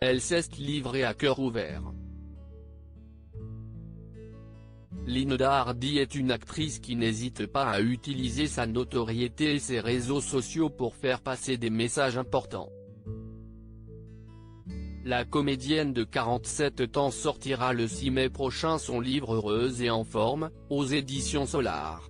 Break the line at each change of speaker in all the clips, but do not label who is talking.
elle s'est livrée à cœur ouvert. Linda Hardy est une actrice qui n'hésite pas à utiliser sa notoriété et ses réseaux sociaux pour faire passer des messages importants. La comédienne de 47 ans sortira le 6 mai prochain son livre Heureuse et en forme, aux éditions Solar.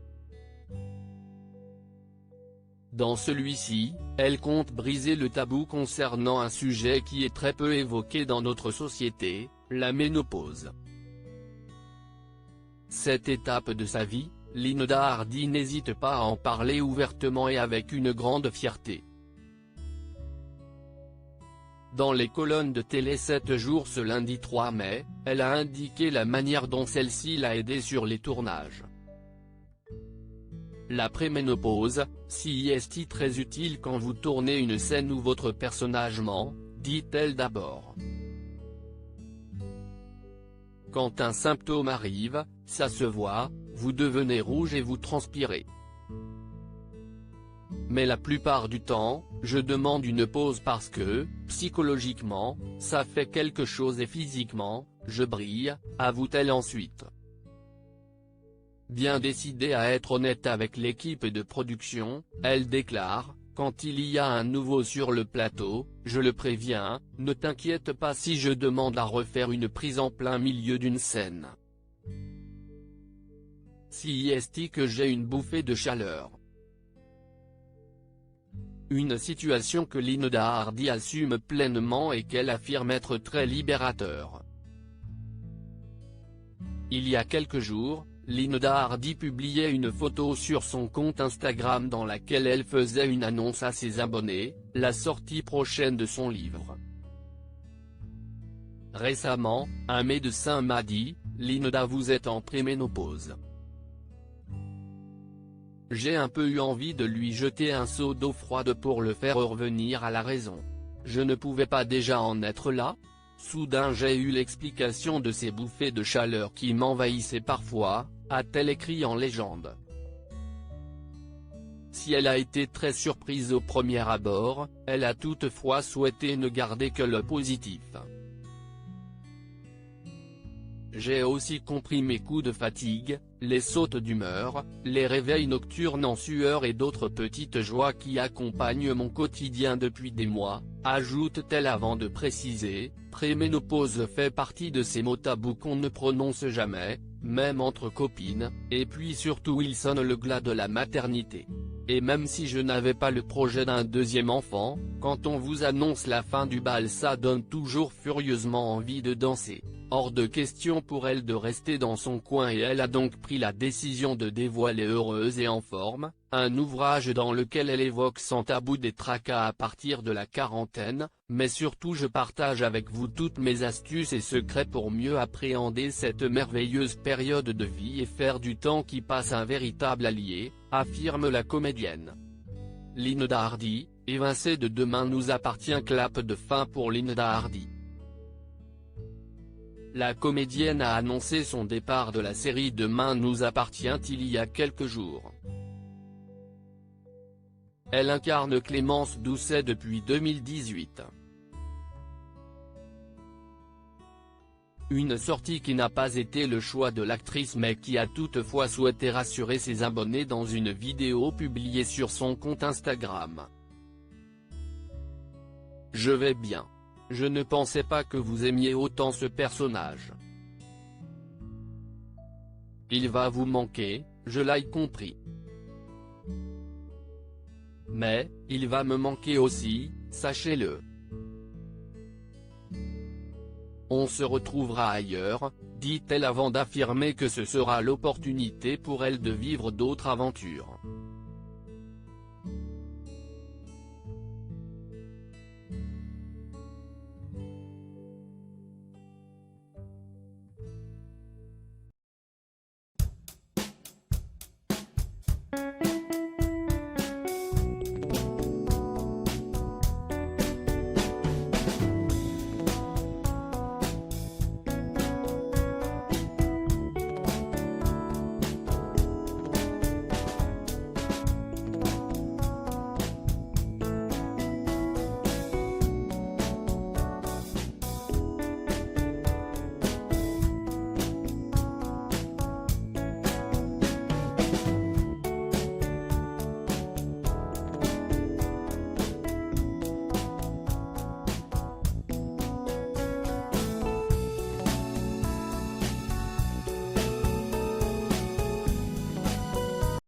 Dans celui-ci, elle compte briser le tabou concernant un sujet qui est très peu évoqué dans notre société, la ménopause. Cette étape de sa vie, Linda Hardy n'hésite pas à en parler ouvertement et avec une grande fierté. Dans les colonnes de Télé 7 jours ce lundi 3 mai, elle a indiqué la manière dont celle-ci l'a aidée sur les tournages. La préménopause, si est très utile quand vous tournez une scène où votre personnage ment, dit-elle d'abord. Quand un symptôme arrive, ça se voit, vous devenez rouge et vous transpirez. Mais la plupart du temps, je demande une pause parce que, psychologiquement, ça fait quelque chose et physiquement, je brille, avoue-t-elle ensuite. Bien décidée à être honnête avec l'équipe de production, elle déclare, quand il y a un nouveau sur le plateau, je le préviens, ne t'inquiète pas si je demande à refaire une prise en plein milieu d'une scène. Si est que j'ai une bouffée de chaleur. Une situation que Linda Hardy assume pleinement et qu'elle affirme être très libérateur. Il y a quelques jours, Linda Hardy publiait une photo sur son compte Instagram dans laquelle elle faisait une annonce à ses abonnés, la sortie prochaine de son livre. Récemment, un médecin m'a dit, Linda vous êtes en préménopause. J'ai un peu eu envie de lui jeter un seau d'eau froide pour le faire revenir à la raison. Je ne pouvais pas déjà en être là ? Soudain j'ai eu l'explication de ces bouffées de chaleur qui m'envahissaient parfois, a-t-elle écrit en légende. Si elle a été très surprise au premier abord, elle a toutefois souhaité ne garder que le positif. J'ai aussi compris mes coups de fatigue, les sautes d'humeur, les réveils nocturnes en sueur et d'autres petites joies qui accompagnent mon quotidien depuis des mois, ajoute-t-elle avant de préciser, préménopause fait partie de ces mots tabous qu'on ne prononce jamais, même entre copines, et puis surtout il sonne le glas de la maternité. Et même si je n'avais pas le projet d'un deuxième enfant, quand on vous annonce la fin du bal ça donne toujours furieusement envie de danser. Hors de question pour elle de rester dans son coin et elle a donc pris la décision de dévoiler Heureuse et en forme, un ouvrage dans lequel elle évoque sans tabou des tracas à partir de la quarantaine, mais surtout je partage avec vous toutes mes astuces et secrets pour mieux appréhender cette merveilleuse période de vie et faire du temps qui passe un véritable allié, affirme la comédienne. Linda Hardy, évincée de Demain nous appartient. Clap de fin pour Linda Hardy. La comédienne a annoncé son départ de la série Demain nous appartient il y a quelques jours. Elle incarne Clémence Doucet depuis 2018. Une sortie qui n'a pas été le choix de l'actrice mais qui a toutefois souhaité rassurer ses abonnés dans une vidéo publiée sur son compte Instagram. Je vais bien. Je ne pensais pas que vous aimiez autant ce personnage. Il va vous manquer, je l'ai compris. Mais, il va me manquer aussi, sachez-le. On se retrouvera ailleurs, dit-elle avant d'affirmer que ce sera l'opportunité pour elle de vivre d'autres aventures.